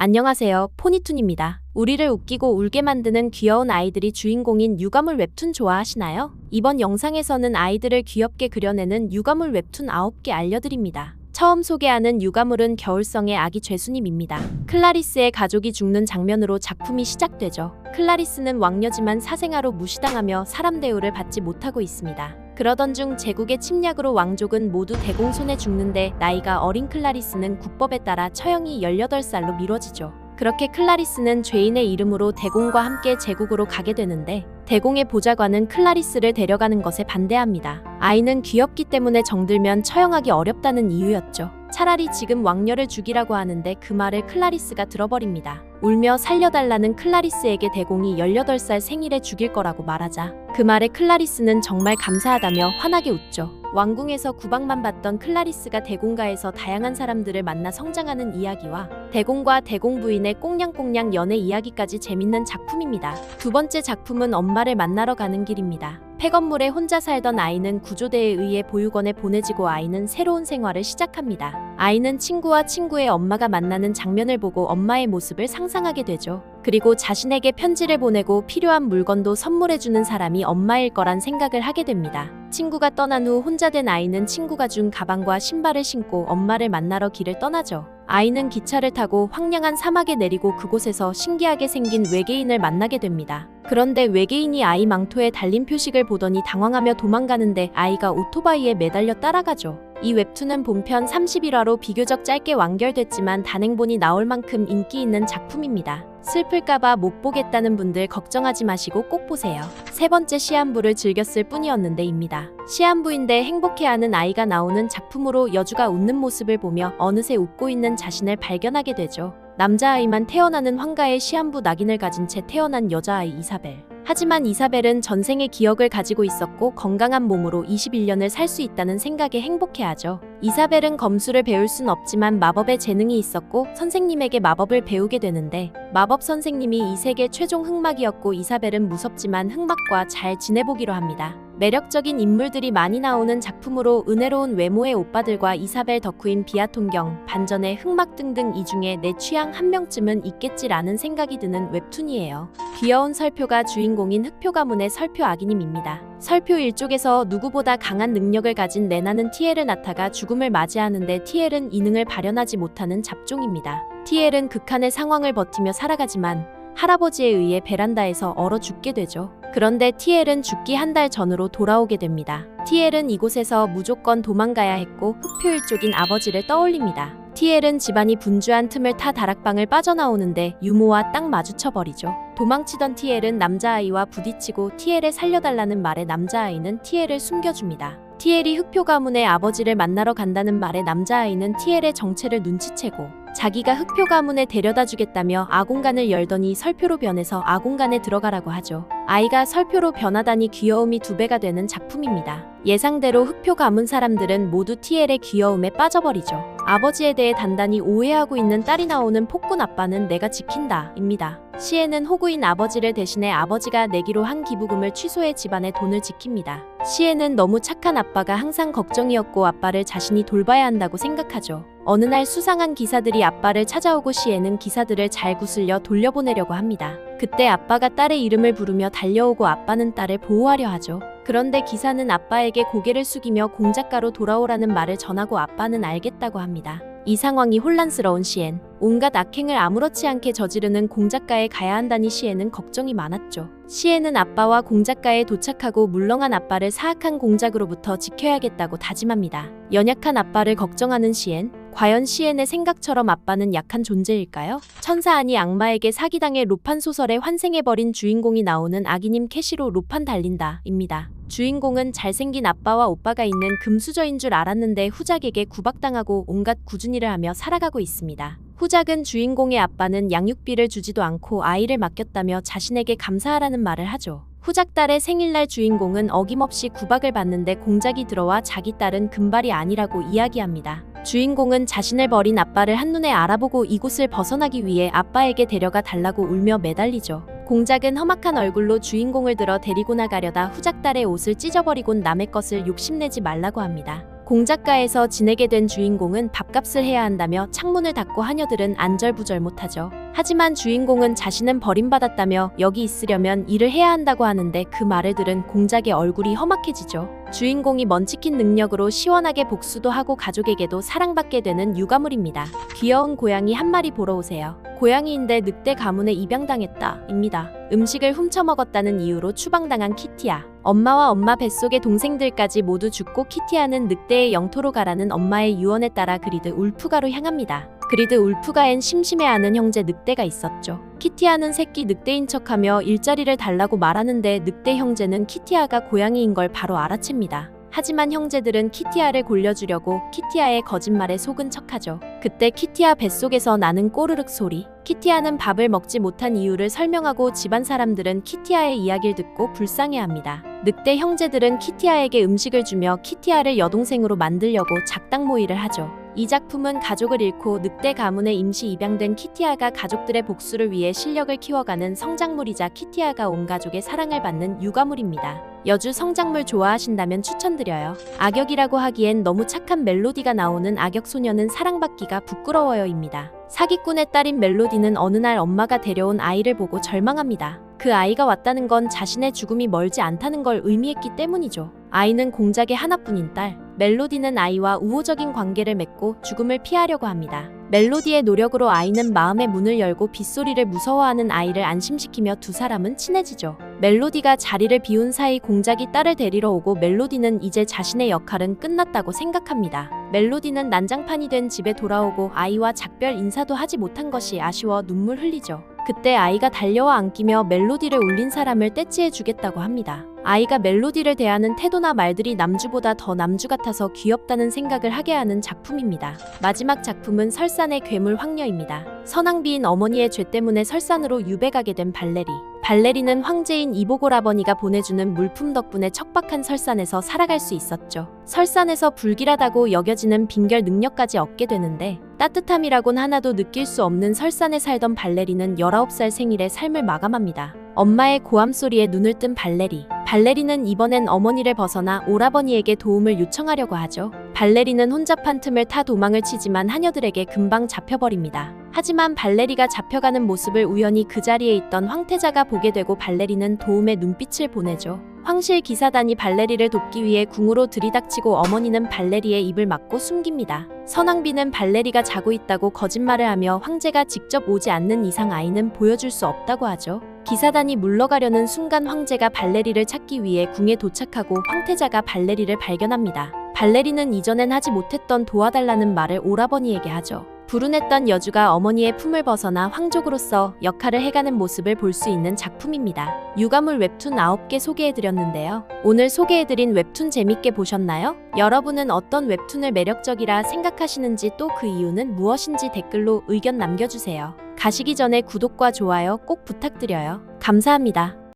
안녕하세요, 포니툰입니다. 우리를 웃기고 울게 만드는 귀여운 아이들이 주인공인 육아물 웹툰 좋아하시나요? 이번 영상에서는 아이들을 귀엽게 그려내는 육아물 웹툰 9개 알려드립니다. 처음 소개하는 육아물은 겨울성의 아기 죄수님입니다. 클라리스의 가족이 죽는 장면으로 작품이 시작되죠. 클라리스는 왕녀지만 사생아로 무시당하며 사람 대우를 받지 못하고 있습니다. 그러던 중 제국의 침략으로 왕족은 모두 대공 손에 죽는데 나이가 어린 클라리스는 국법에 따라 처형이 18살로 미뤄지죠. 그렇게 클라리스는 죄인의 이름으로 대공과 함께 제국으로 가게 되는데 대공의 보좌관은 클라리스를 데려가는 것에 반대합니다. 아이는 귀엽기 때문에 정들면 처형하기 어렵다는 이유였죠. 차라리 지금 왕녀를 죽이라고 하는데 그 말을 클라리스가 들어버립니다. 울며 살려달라는 클라리스에게 대공이 18살 생일에 죽일 거라고 말하자 그 말에 클라리스는 정말 감사하다며 환하게 웃죠. 왕궁에서 구박만 받던 클라리스가 대공가에서 다양한 사람들을 만나 성장하는 이야기와 대공과 대공 부인의 꽁냥꽁냥 연애 이야기까지 재밌는 작품입니다. 두 번째 작품은 엄마를 만나러 가는 길입니다. 폐건물에 혼자 살던 아이는 구조대에 의해 보육원에 보내지고 아이는 새로운 생활을 시작합니다. 아이는 친구와 친구의 엄마가 만나는 장면을 보고 엄마의 모습을 상상하게 되죠. 그리고 자신에게 편지를 보내고 필요한 물건도 선물해주는 사람이 엄마일 거란 생각을 하게 됩니다. 친구가 떠난 후 혼자 된 아이는 친구가 준 가방과 신발을 신고 엄마를 만나러 길을 떠나죠. 아이는 기차를 타고 황량한 사막에 내리고 그곳에서 신기하게 생긴 외계인을 만나게 됩니다. 그런데 외계인이 아이 망토에 달린 표식을 보더니 당황하며 도망가는데 아이가 오토바이에 매달려 따라가죠. 이 웹툰은 본편 31화로 비교적 짧게 완결됐지만 단행본이 나올 만큼 인기 있는 작품입니다. 슬플까봐 못 보겠다는 분들 걱정하지 마시고 꼭 보세요. 세 번째 시한부를 즐겼을 뿐이었는데입니다. 시한부인데 행복해하는 아이가 나오는 작품으로 여주가 웃는 모습을 보며 어느새 웃고 있는 자신을 발견하게 되죠. 남자아이만 태어나는 환가의 시한부 낙인을 가진 채 태어난 여자아이 이사벨. 하지만 이사벨은 전생의 기억을 가지고 있었고 건강한 몸으로 21년을 살 수 있다는 생각에 행복해하죠. 이사벨은 검술을 배울 순 없지만 마법에 재능이 있었고 선생님에게 마법을 배우게 되는데 마법 선생님이 이 세계 최종 흑막이었고 이사벨은 무섭지만 흑막과 잘 지내보기로 합니다. 매력적인 인물들이 많이 나오는 작품으로 은혜로운 외모의 오빠들과 이사벨 덕후인 비아통경, 반전의 흑막 등등 이 중에 내 취향 한 명쯤은 있겠지라는 생각이 드는 웹툰이에요. 귀여운 설표가 주인공인 흑표 가문의 설표 아기님입니다. 설표 일족에서 누구보다 강한 능력을 가진 레나는 티엘을 낳다가 죽음을 맞이하는데 티엘은 이능을 발현하지 못하는 잡종입니다. 티엘은 극한의 상황을 버티며 살아가지만 할아버지에 의해 베란다에서 얼어 죽게 되죠. 그런데 티엘은 죽기 한 달 전으로 돌아오게 됩니다. 티엘은 이곳에서 무조건 도망가야 했고 흑표 일족인 아버지를 떠올립니다. 티엘은 집안이 분주한 틈을 타 다락방을 빠져나오는데 유모와 딱 마주쳐버리죠. 도망치던 티엘은 남자아이와 부딪히고 티엘을 살려달라는 말에 남자아이는 티엘을 숨겨줍니다. 티엘이 흑표 가문의 아버지를 만나러 간다는 말에 남자아이는 티엘의 정체를 눈치채고 자기가 흑표 가문에 데려다 주겠다며 아공간을 열더니 설표로 변해서 아공간에 들어가라고 하죠. 아이가 설표로 변하다니 귀여움이 2배가 되는 작품입니다. 예상대로 흑표 가문 사람들은 모두 티엘의 귀여움에 빠져버리죠. 아버지에 대해 단단히 오해하고 있는 딸이 나오는 폭군 아빠는 내가 지킨다 입니다. 시에는 호구인 아버지를 대신해 아버지가 내기로 한 기부금을 취소해 집안의 돈을 지킵니다. 시에는 너무 착한 아빠가 항상 걱정이었고 아빠를 자신이 돌봐야 한다고 생각하죠. 어느 날 수상한 기사들이 아빠를 찾아오고 시에는 기사들을 잘 구슬려 돌려보내려고 합니다. 그때 아빠가 딸의 이름을 부르며 달려오고 아빠는 딸을 보호하려 하죠. 그런데 기사는 아빠에게 고개를 숙이며 공작가로 돌아오라는 말을 전하고 아빠는 알겠다고 합니다. 이 상황이 혼란스러운 시엔 온갖 악행을 아무렇지 않게 저지르는 공작가에 가야 한다니 시에는 걱정이 많았죠. 시에는 아빠와 공작가에 도착하고 물렁한 아빠를 사악한 공작으로부터 지켜야겠다고 다짐합니다. 연약한 아빠를 걱정하는 시엔, 과연 시엔의 생각처럼 아빠는 약한 존재일까요? 천사 아니 악마에게 사기당해 로판 소설에 환생해버린 주인공이 나오는 아기님 캐시로 로판 달린다 입니다. 주인공은 잘생긴 아빠와 오빠가 있는 금수저인 줄 알았는데 후작에게 구박당하고 온갖 굳은 일을 하며 살아가고 있습니다. 후작은 주인공의 아빠는 양육비를 주지도 않고 아이를 맡겼다며 자신에게 감사하라는 말을 하죠. 후작 딸의 생일날 주인공은 어김없이 구박을 받는데 공작이 들어와 자기 딸은 금발이 아니라고 이야기합니다. 주인공은 자신을 버린 아빠를 한눈에 알아보고 이곳을 벗어나기 위해 아빠에게 데려가 달라고 울며 매달리죠. 공작은 험악한 얼굴로 주인공을 들어 데리고 나가려다 후작 딸의 옷을 찢어버리곤 남의 것을 욕심내지 말라고 합니다. 공작가에서 지내게 된 주인공은 밥값을 해야 한다며 창문을 닫고 하녀들은 안절부절 못하죠. 하지만 주인공은 자신은 버림받았다며 여기 있으려면 일을 해야 한다고 하는데 그 말을 들은 공작의 얼굴이 험악해지죠. 주인공이 먼치킨 능력으로 시원하게 복수도 하고 가족에게도 사랑받게 되는 유가물입니다. 귀여운 고양이 한 마리 보러 오세요. 고양이인데 늑대 가문에 입양당했다 입니다. 음식을 훔쳐먹었다는 이유로 추방당한 키티야. 엄마와 엄마 뱃속의 동생들까지 모두 죽고 키티야는 늑대의 영토로 가라는 엄마의 유언에 따라 그리드 울프가로 향합니다. 그리드 울프가엔 심심해하는 형제 늑대가 있었죠. 키티야는 새끼 늑대인 척하며 일자리를 달라고 말하는데 늑대 형제는 키티야가 고양이인 걸 바로 알아챕니다. 하지만 형제들은 키티야를 골려주려고 키티야의 거짓말에 속은 척하죠. 그때 키티야 뱃속에서 나는 꼬르륵 소리. 키티야는 밥을 먹지 못한 이유를 설명하고 집안 사람들은 키티야의 이야기를 듣고 불쌍해합니다. 늑대 형제들은 키티야에게 음식을 주며 키티야를 여동생으로 만들려고 작당 모의를 하죠. 이 작품은 가족을 잃고 늑대 가문에 임시 입양된 키티야가 가족들의 복수를 위해 실력을 키워가는 성장물이자 키티야가 온 가족의 사랑을 받는 육아물입니다. 여주 성장물 좋아하신다면 추천드려요. 악역이라고 하기엔 너무 착한 멜로디가 나오는 악역 소녀는 사랑받기가 부끄러워요입니다. 사기꾼의 딸인 멜로디는 어느 날 엄마가 데려온 아이를 보고 절망합니다. 그 아이가 왔다는 건 자신의 죽음이 멀지 않다는 걸 의미했기 때문이죠. 아이는 공작의 하나뿐인 딸. 멜로디는 아이와 우호적인 관계를 맺고 죽음을 피하려고 합니다. 멜로디의 노력으로 아이는 마음의 문을 열고 빗소리를 무서워하는 아이를 안심시키며 두 사람은 친해지죠. 멜로디가 자리를 비운 사이 공작이 딸을 데리러 오고 멜로디는 이제 자신의 역할은 끝났다고 생각합니다. 멜로디는 난장판이 된 집에 돌아오고 아이와 작별 인사도 하지 못한 것이 아쉬워 눈물 흘리죠. 그때 아이가 달려와 안기며 멜로디를 울린 사람을 떼찌해 주겠다고 합니다. 아이가 멜로디를 대하는 태도나 말들이 남주보다 더 남주 같아서 귀엽다는 생각을 하게 하는 작품입니다. 마지막 작품은 설산의 괴물 황녀입니다. 선왕비인 어머니의 죄 때문에 설산으로 유배가게 된 발레리. 발레리는 황제인 이보고라버니가 보내주는 물품 덕분에 척박한 설산에서 살아갈 수 있었죠. 설산에서 불길하다고 여겨지는 빙결 능력까지 얻게 되는데 따뜻함이라곤 하나도 느낄 수 없는 설산에 살던 발레리는 19살 생일에 삶을 마감합니다. 엄마의 고함 소리에 눈을 뜬 발레리. 발레리는 이번엔 어머니를 벗어나 오라버니에게 도움을 요청하려고 하죠. 발레리는 혼잡한 틈을 타 도망을 치지만 하녀들에게 금방 잡혀버립니다. 하지만 발레리가 잡혀가는 모습을 우연히 그 자리에 있던 황태자가 보게 되고 발레리는 도움의 눈빛을 보내죠. 황실 기사단이 발레리를 돕기 위해 궁으로 들이닥치고 어머니는 발레리의 입을 막고 숨깁니다. 선왕비는 발레리가 자고 있다고 거짓말을 하며 황제가 직접 오지 않는 이상 아이는 보여줄 수 없다고 하죠. 기사단이 물러가려는 순간 황제가 발레리를 찾기 위해 궁에 도착하고 황태자가 발레리를 발견합니다. 발레리는 이전엔 하지 못했던 도와달라는 말을 오라버니에게 하죠. 불운했던 여주가 어머니의 품을 벗어나 황족으로서 역할을 해가는 모습을 볼 수 있는 작품입니다. 유가물 웹툰 9개 소개해드렸는데요. 오늘 소개해드린 웹툰 재밌게 보셨나요? 여러분은 어떤 웹툰을 매력적이라 생각하시는지 또 그 이유는 무엇인지 댓글로 의견 남겨주세요. 가시기 전에 구독과 좋아요 꼭 부탁드려요. 감사합니다.